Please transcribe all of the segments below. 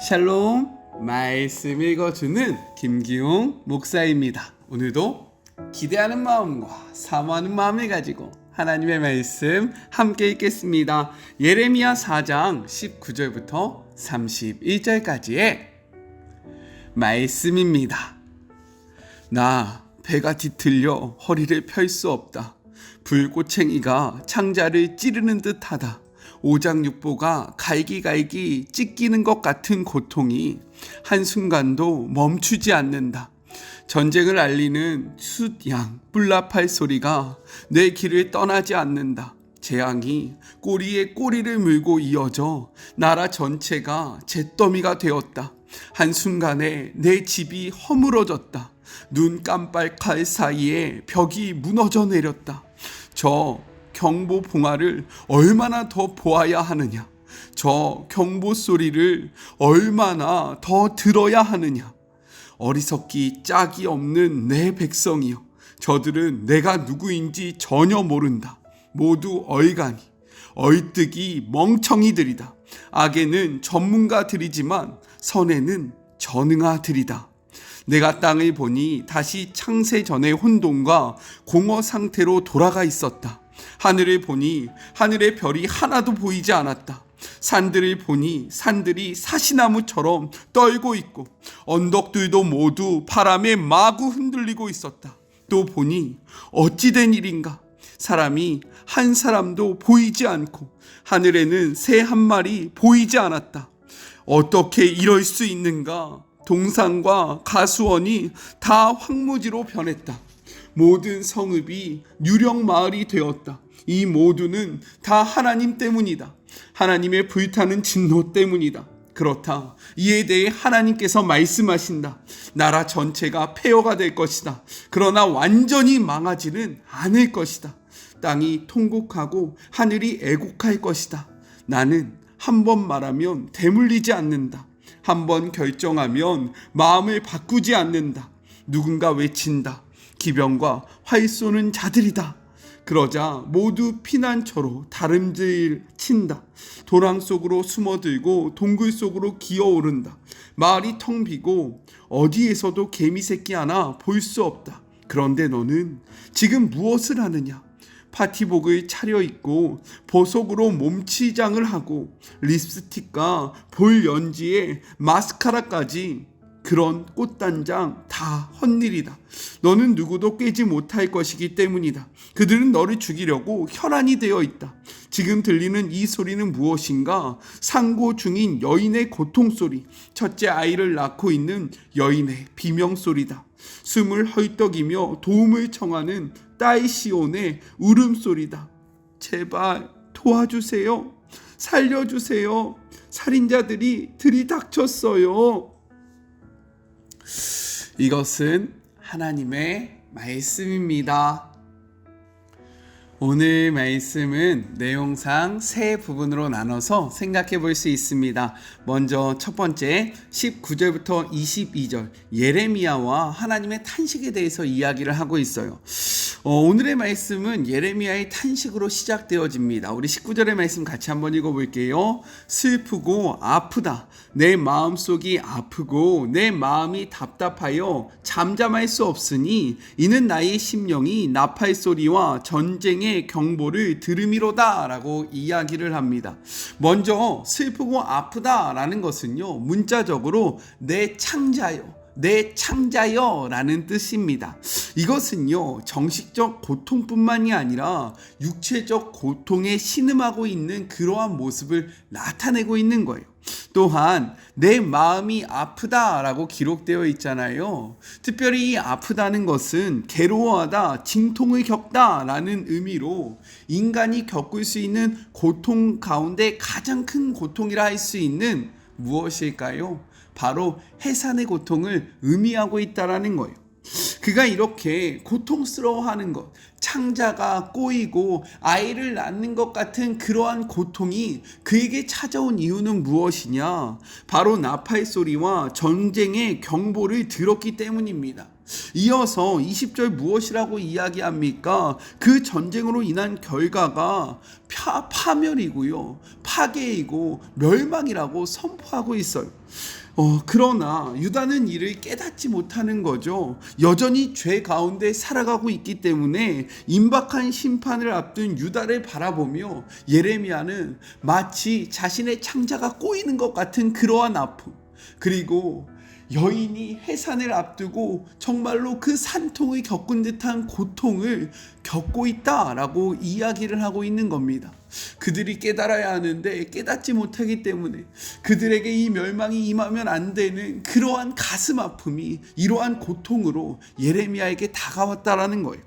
샬롬, 말씀 읽어주는 김기용 목사입니다. 오늘도 기대하는 마음과 사모하는 마음을 가지고 하나님의 말씀 함께 읽겠습니다. 예레미야 4장 19절부터 31절까지의 말씀입니다. 나 배가 뒤틀려 허리를 펼 수 없다. 불꽃챙이가 창자를 찌르는 듯하다. 오장육부가 갈기갈기 찢기는 것 같은 고통이 한순간도 멈추지 않는다. 전쟁을 알리는 숫양 뿔나팔 소리가 내 길을 떠나지 않는다. 재앙이 꼬리에 꼬리를 물고 이어져 나라 전체가 잿더미가 되었다. 한순간에 내 집이 허물어졌다. 눈 깜빡할 사이에 벽이 무너져 내렸다. 저 경보 봉화를 얼마나 더 보아야 하느냐? 저 경보 소리를 얼마나 더 들어야 하느냐? 어리석기 짝이 없는 내 백성이여, 저들은 내가 누구인지 전혀 모른다. 모두 얼간이, 얼뜨기 멍청이들이다. 악에는 전문가들이지만 선에는 전능아들이다. 내가 땅을 보니 다시 창세 전의 혼돈과 공허 상태로 돌아가 있었다. 하늘을 보니 하늘의 별이 하나도 보이지 않았다. 산들을 보니 산들이 사시나무처럼 떨고 있고 언덕들도 모두 바람에 마구 흔들리고 있었다. 또 보니 어찌된 일인가? 사람이 한 사람도 보이지 않고 하늘에는 새 한 마리 보이지 않았다. 어떻게 이럴 수 있는가? 동산과 가수원이 다 황무지로 변했다. 모든 성읍이 유령 마을이 되었다. 이 모두는 다 하나님 때문이다. 하나님의 불타는 진노 때문이다. 그렇다. 이에 대해 하나님께서 말씀하신다. 나라 전체가 폐허가 될 것이다. 그러나 완전히 망하지는 않을 것이다. 땅이 통곡하고 하늘이 애곡할 것이다. 나는 한 번 말하면 되물리지 않는다. 한 번 결정하면 마음을 바꾸지 않는다. 누군가 외친다. 기병과 활 쏘는 자들이다. 그러자 모두 피난처로 다름질 친다. 도랑 속으로 숨어들고 동굴 속으로 기어오른다. 마을이 텅 비고 어디에서도 개미 새끼 하나 볼 수 없다. 그런데 너는 지금 무엇을 하느냐? 파티복을 차려입고 보석으로 몸치장을 하고 립스틱과 볼 연지에 마스카라까지, 그런 꽃단장 다 헛일이다. 너는 누구도 깨지 못할 것이기 때문이다. 그들은 너를 죽이려고 혈안이 되어 있다. 지금 들리는 이 소리는 무엇인가? 상고 중인 여인의 고통소리, 첫째 아이를 낳고 있는 여인의 비명소리다. 숨을 헐떡이며 도움을 청하는 딸 시온의 울음소리다. 제발 도와주세요. 살려주세요. 살인자들이 들이닥쳤어요. 이것은 하나님의 말씀입니다. 오늘 말씀은 내용상 세 부분으로 나눠서 생각해 볼 수 있습니다. 먼저 첫 번째 19절부터 22절 예레미야와 하나님의 탄식에 대해서 이야기를 하고 있어요. 오늘의 말씀은 예레미야의 탄식으로 시작되어집니다. 우리 19절의 말씀 같이 한번 읽어볼게요. 슬프고 아프다. 내 마음속이 아프고 내 마음이 답답하여 잠잠할 수 없으니 이는 나의 심령이 나팔 소리와 전쟁의 경보를 들음이로다 라고 이야기를 합니다. 먼저 슬프고 아프다 라는 것은요, 문자적으로 내 창자요, 내 창자여 라는 뜻입니다. 이것은요, 정식적 고통뿐만이 아니라 육체적 고통에 신음하고 있는 그러한 모습을 나타내고 있는 거예요. 또한 내 마음이 아프다 라고 기록되어 있잖아요. 특별히 이 아프다는 것은 괴로워하다, 징통을 겪다 라는 의미로 인간이 겪을 수 있는 고통 가운데 가장 큰 고통이라 할 수 있는 무엇일까요? 바로 해산의 고통을 의미하고 있다라는 거예요. 그가 이렇게 고통스러워하는 것, 창자가 꼬이고 아이를 낳는 것 같은 그러한 고통이 그에게 찾아온 이유는 무엇이냐? 바로 나팔 소리와 전쟁의 경보를 들었기 때문입니다. 이어서 20절 무엇이라고 이야기합니까? 그 전쟁으로 인한 결과가 파멸이고요, 파괴이고 멸망이라고 선포하고 있어요. 그러나 유다는 이를 깨닫지 못하는 거죠. 여전히 죄 가운데 살아가고 있기 때문에 임박한 심판을 앞둔 유다를 바라보며 예레미야는 마치 자신의 창자가 꼬이는 것 같은 그러한 아픔, 그리고 여인이 해산을 앞두고 정말로 그 산통을 겪은 듯한 고통을 겪고 있다라고 이야기를 하고 있는 겁니다. 그들이 깨달아야 하는데 깨닫지 못하기 때문에 그들에게 이 멸망이 임하면 안 되는 그러한 가슴 아픔이 이러한 고통으로 예레미야에게 다가왔다라는 거예요.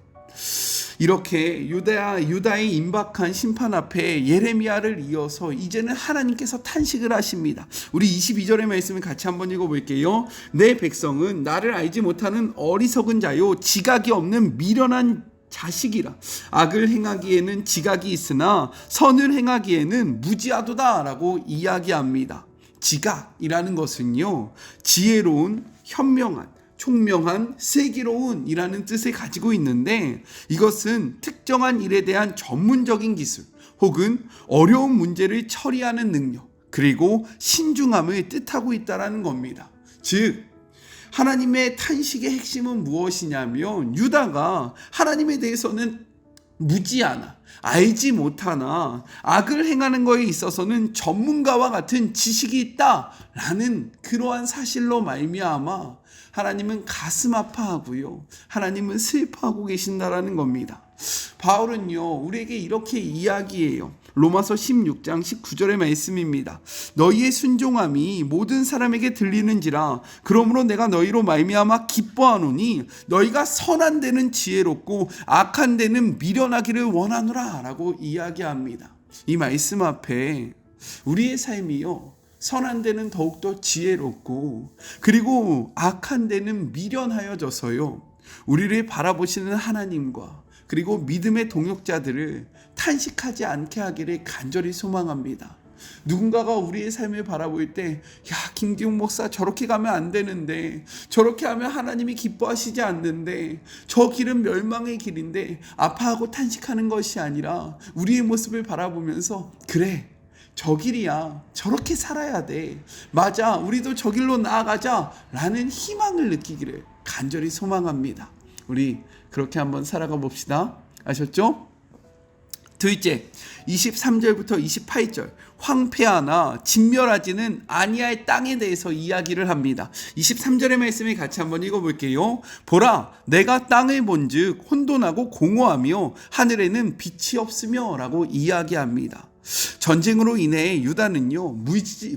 이렇게 유다의 임박한 심판 앞에 예레미야를 이어서 이제는 하나님께서 탄식을 하십니다. 우리 22절의 말씀을 같이 한번 읽어볼게요. 내 백성은 나를 알지 못하는 어리석은 자요, 지각이 없는 미련한 자식이라. 악을 행하기에는 지각이 있으나 선을 행하기에는 무지하도다 라고 이야기합니다. 지각이라는 것은요, 지혜로운, 현명한, 총명한, 슬기로운 이라는 뜻을 가지고 있는데, 이것은 특정한 일에 대한 전문적인 기술 혹은 어려운 문제를 처리하는 능력, 그리고 신중함을 뜻하고 있다는 겁니다. 즉 하나님의 탄식의 핵심은 무엇이냐면, 유다가 하나님에 대해서는 무지하나, 알지 못하나, 악을 행하는 것에 있어서는 전문가와 같은 지식이 있다라는 그러한 사실로 말미암아 하나님은 가슴 아파하고요, 하나님은 슬퍼하고 계신다라는 겁니다. 바울은요, 우리에게 이렇게 이야기해요. 로마서 16장 19절의 말씀입니다. 너희의 순종함이 모든 사람에게 들리는지라. 그러므로 내가 너희로 말미암아 기뻐하노니 너희가 선한 데는 지혜롭고 악한 데는 미련하기를 원하노라 라고 이야기합니다. 이 말씀 앞에 우리의 삶이요, 선한 데는 더욱더 지혜롭고, 그리고 악한 데는 미련하여져서요, 우리를 바라보시는 하나님과 그리고 믿음의 동역자들을 탄식하지 않게 하기를 간절히 소망합니다. 누군가가 우리의 삶을 바라볼 때, 야, 김기웅 목사 저렇게 가면 안 되는데, 저렇게 하면 하나님이 기뻐하시지 않는데, 저 길은 멸망의 길인데, 아파하고 탄식하는 것이 아니라 우리의 모습을 바라보면서, 그래, 저 길이야, 저렇게 살아야 돼, 맞아, 우리도 저 길로 나아가자 라는 희망을 느끼기를 간절히 소망합니다. 우리 그렇게 한번 살아가 봅시다. 아셨죠? 둘째, 23절부터 28절, 황폐하나 진멸하지는 아니할 땅에 대해서 이야기를 합니다. 23절의 말씀을 같이 한번 읽어볼게요. 보라, 내가 땅을 본즉 혼돈하고 공허하며 하늘에는 빛이 없으며 라고 이야기합니다. 전쟁으로 인해 유다는요,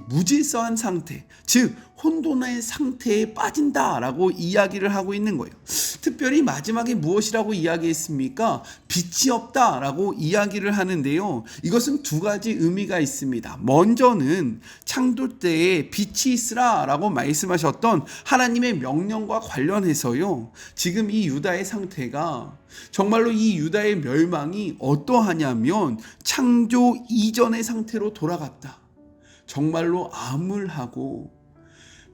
무질서한 상태, 즉 혼돈의 상태에 빠진다라고 이야기를 하고 있는 거예요. 특별히 마지막에 무엇이라고 이야기했습니까? 빛이 없다라고 이야기를 하는데요, 이것은 두 가지 의미가 있습니다. 먼저는 창조 때에 빛이 있으라라고 말씀하셨던 하나님의 명령과 관련해서요, 지금 이 유다의 상태가 정말로 이 유다의 멸망이 어떠하냐면 창조 이전의 상태로 돌아갔다. 정말로 암울하고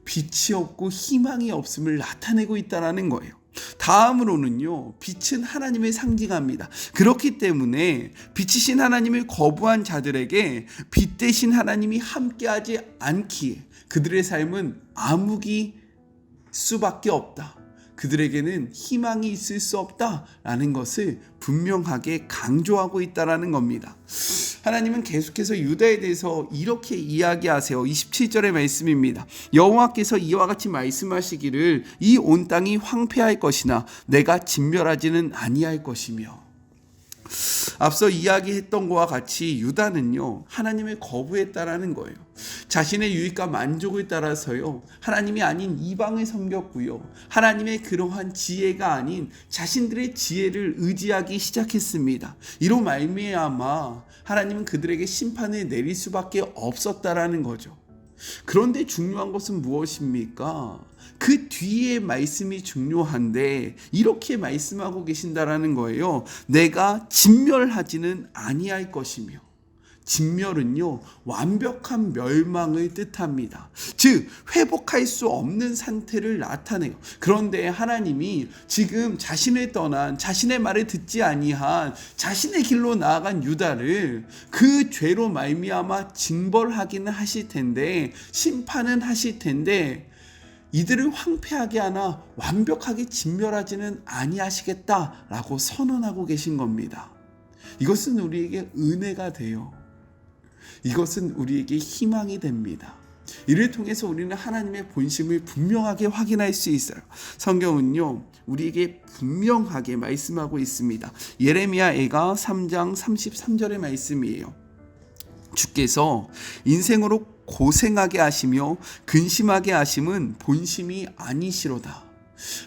빛이 없고 희망이 없음을 나타내고 있다는 거예요. 다음으로는요, 빛은 하나님을 상징합니다. 그렇기 때문에 빛이신 하나님을 거부한 자들에게 빛 대신 하나님이 함께하지 않기에 그들의 삶은 암흑이 수밖에 없다, 그들에게는 희망이 있을 수 없다라는 것을 분명하게 강조하고 있다는 겁니다. 하나님은 계속해서 유다에 대해서 이렇게 이야기하세요. 27절의 말씀입니다. 여호와께서 이와 같이 말씀하시기를 이 온 땅이 황폐할 것이나 내가 진멸하지는 아니할 것이며. 앞서 이야기했던 것과 같이 유다는요, 하나님을 거부했다라는 거예요. 자신의 유익과 만족을 따라서요, 하나님이 아닌 이방을 섬겼고요, 하나님의 그러한 지혜가 아닌 자신들의 지혜를 의지하기 시작했습니다. 이로 말미암아 하나님은 그들에게 심판을 내릴 수밖에 없었다라는 거죠. 그런데 중요한 것은 무엇입니까? 그 뒤에 말씀이 중요한데 이렇게 말씀하고 계신다라는 거예요. 내가 진멸하지는 아니할 것이며. 진멸은요, 완벽한 멸망을 뜻합니다. 즉, 회복할 수 없는 상태를 나타내요. 그런데 하나님이 지금 자신을 떠난, 자신의 말을 듣지 아니한, 자신의 길로 나아간 유다를 그 죄로 말미암아 징벌하기는 하실 텐데, 심판은 하실 텐데, 이들을 황폐하게 하나 완벽하게 진멸하지는 아니하시겠다라고 선언하고 계신 겁니다. 이것은 우리에게 은혜가 돼요. 이것은 우리에게 희망이 됩니다. 이를 통해서 우리는 하나님의 본심을 분명하게 확인할 수 있어요. 성경은요, 우리에게 분명하게 말씀하고 있습니다. 예레미야가 3장 33절의 말씀이에요. 주께서 인생으로 고생하게 하시며 근심하게 하심은 본심이 아니시로다.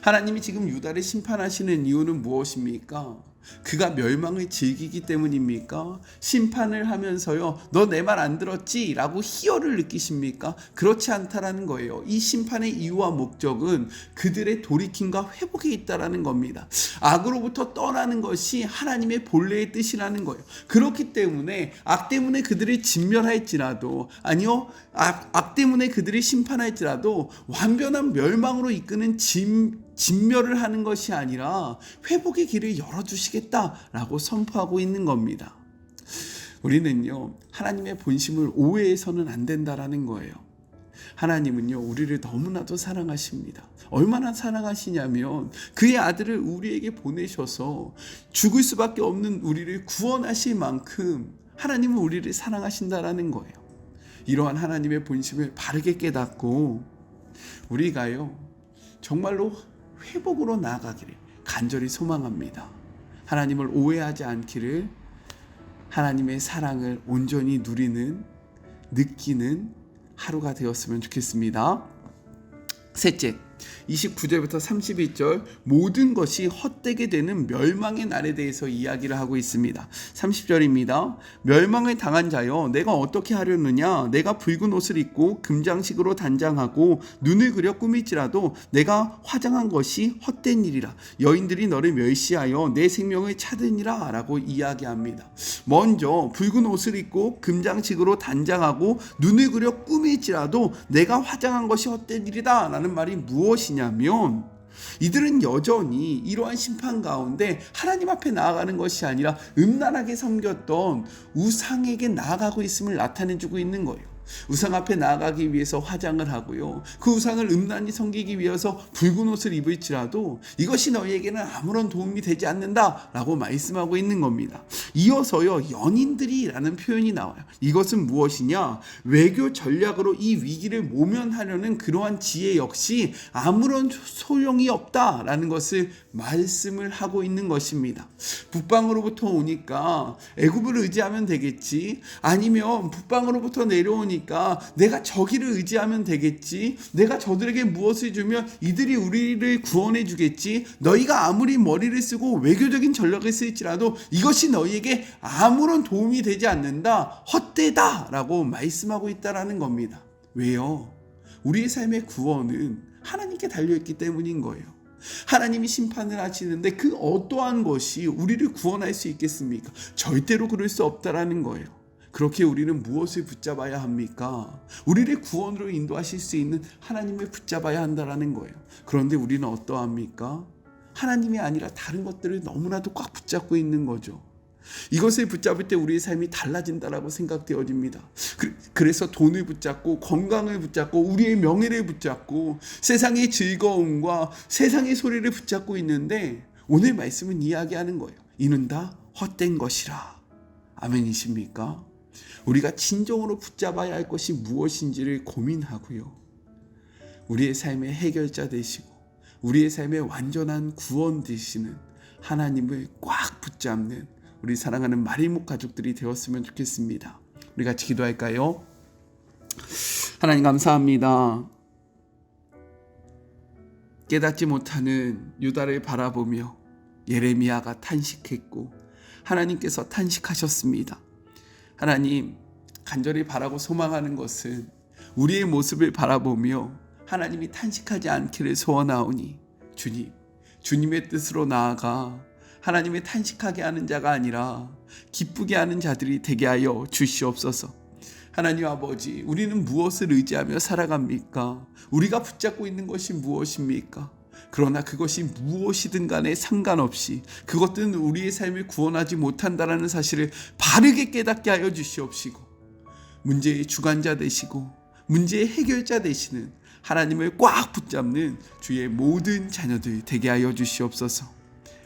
하나님이 지금 유다를 심판하시는 이유는 무엇입니까? 그가 멸망을 즐기기 때문입니까? 심판을 하면서요, 너 내 말 안 들었지? 라고 희열을 느끼십니까? 그렇지 않다라는 거예요. 이 심판의 이유와 목적은 그들의 돌이킴과 회복에 있다라는 겁니다. 악으로부터 떠나는 것이 하나님의 본래의 뜻이라는 거예요. 그렇기 때문에 악 때문에 그들을 진멸할지라도, 아니요, 악 때문에 그들을 심판할지라도 완전한 멸망으로 이끄는 진멸을 하는 것이 아니라 회복의 길을 열어주시겠다라고 선포하고 있는 겁니다. 우리는요, 하나님의 본심을 오해해서는 안 된다라는 거예요. 하나님은요, 우리를 너무나도 사랑하십니다. 얼마나 사랑하시냐면 그의 아들을 우리에게 보내셔서 죽을 수밖에 없는 우리를 구원하실 만큼 하나님은 우리를 사랑하신다라는 거예요. 이러한 하나님의 본심을 바르게 깨닫고 우리가요, 정말로 회복으로 나아가기를 간절히 소망합니다. 하나님을 오해하지 않기를, 하나님의 사랑을 온전히 누리는, 느끼는 하루가 되었으면 좋겠습니다. 셋째, 29절부터 32절 모든 것이 헛되게 되는 멸망의 날에 대해서 이야기를 하고 있습니다. 30절입니다. 멸망을 당한 자여 내가 어떻게 하려느냐? 내가 붉은 옷을 입고 금장식으로 단장하고 눈을 그려 꾸밀지라도 내가 화장한 것이 헛된 일이라. 여인들이 너를 멸시하여 내 생명을 찾으니라 라고 이야기합니다. 먼저 붉은 옷을 입고 금장식으로 단장하고 눈을 그려 꾸밀지라도 내가 화장한 것이 헛된 일이다 라는 말이 무엇이냐면, 이들은 여전히 이러한 심판 가운데 하나님 앞에 나아가는 것이 아니라 음란하게 섬겼던 우상에게 나아가고 있음을 나타내주고 있는 거예요. 우상 앞에 나아가기 위해서 화장을 하고요, 그 우상을 음란히 섬기기 위해서 붉은 옷을 입을지라도 이것이 너희에게는 아무런 도움이 되지 않는다라고 말씀하고 있는 겁니다. 이어서요, 연인들이라는 표현이 나와요. 이것은 무엇이냐? 외교 전략으로 이 위기를 모면하려는 그러한 지혜 역시 아무런 소용이 없다라는 것을 말씀을 하고 있는 것입니다. 북방으로부터 오니까 애굽을 의지하면 되겠지, 아니면 북방으로부터 내려오니까 내가 저기를 의지하면 되겠지, 내가 저들에게 무엇을 주면 이들이 우리를 구원해 주겠지, 너희가 아무리 머리를 쓰고 외교적인 전략을 쓸지라도 이것이 너희에게 아무런 도움이 되지 않는다, 헛되다 라고 말씀하고 있다라는 겁니다. 왜요? 우리의 삶의 구원은 하나님께 달려있기 때문인 거예요. 하나님이 심판을 하시는데 그 어떠한 것이 우리를 구원할 수 있겠습니까? 절대로 그럴 수 없다라는 거예요. 그렇게 우리는 무엇을 붙잡아야 합니까? 우리를 구원으로 인도하실 수 있는 하나님을 붙잡아야 한다라는 거예요. 그런데 우리는 어떠합니까? 하나님이 아니라 다른 것들을 너무나도 꽉 붙잡고 있는 거죠. 이것을 붙잡을 때 우리의 삶이 달라진다라고 생각되어집니다. 그래서 돈을 붙잡고 건강을 붙잡고 우리의 명예를 붙잡고 세상의 즐거움과 세상의 소리를 붙잡고 있는데, 오늘 말씀은 이야기하는 거예요. 이는 다 헛된 것이라. 아멘이십니까? 우리가 진정으로 붙잡아야 할 것이 무엇인지를 고민하고요, 우리의 삶의 해결자 되시고 우리의 삶의 완전한 구원 되시는 하나님을 꽉 붙잡는 우리 사랑하는 마리목 가족들이 되었으면 좋겠습니다. 우리 같이 기도할까요? 하나님 감사합니다. 깨닫지 못하는 유다를 바라보며 예레미야가 탄식했고 하나님께서 탄식하셨습니다. 하나님, 간절히 바라고 소망하는 것은 우리의 모습을 바라보며 하나님이 탄식하지 않기를 소원하오니 주님, 주님의 뜻으로 나아가 하나님의 탄식하게 하는 자가 아니라 기쁘게 하는 자들이 되게 하여 주시옵소서. 하나님 아버지, 우리는 무엇을 의지하며 살아갑니까? 우리가 붙잡고 있는 것이 무엇입니까? 그러나 그것이 무엇이든 간에 상관없이 그것들은 우리의 삶을 구원하지 못한다라는 사실을 바르게 깨닫게 하여 주시옵시고, 문제의 주관자 되시고 문제의 해결자 되시는 하나님을 꽉 붙잡는 주의 모든 자녀들 되게 하여 주시옵소서.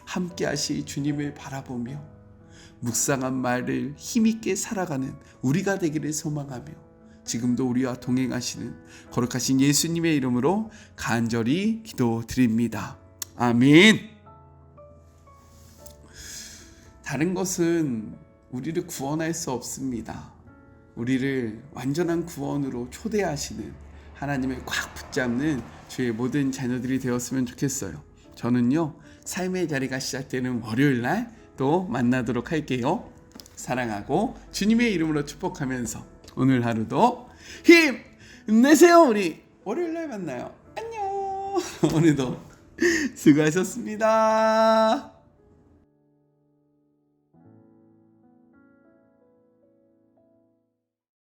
함께 하실 주님을 바라보며 묵상한 말을 힘있게 살아가는 우리가 되기를 소망하며, 지금도 우리와 동행하시는 거룩하신 예수님의 이름으로 간절히 기도드립니다. 아멘. 다른 것은 우리를 구원할 수 없습니다. 우리를 완전한 구원으로 초대하시는 하나님을 꽉 붙잡는 주의 모든 자녀들이 되었으면 좋겠어요. 저는요, 삶의 자리가 시작되는 월요일 날 또 만나도록 할게요. 사랑하고 주님의 이름으로 축복하면서 오늘 하루도 힘내세요. 우리 월요일 날 만나요. 안녕. 오늘도 수고하셨습니다.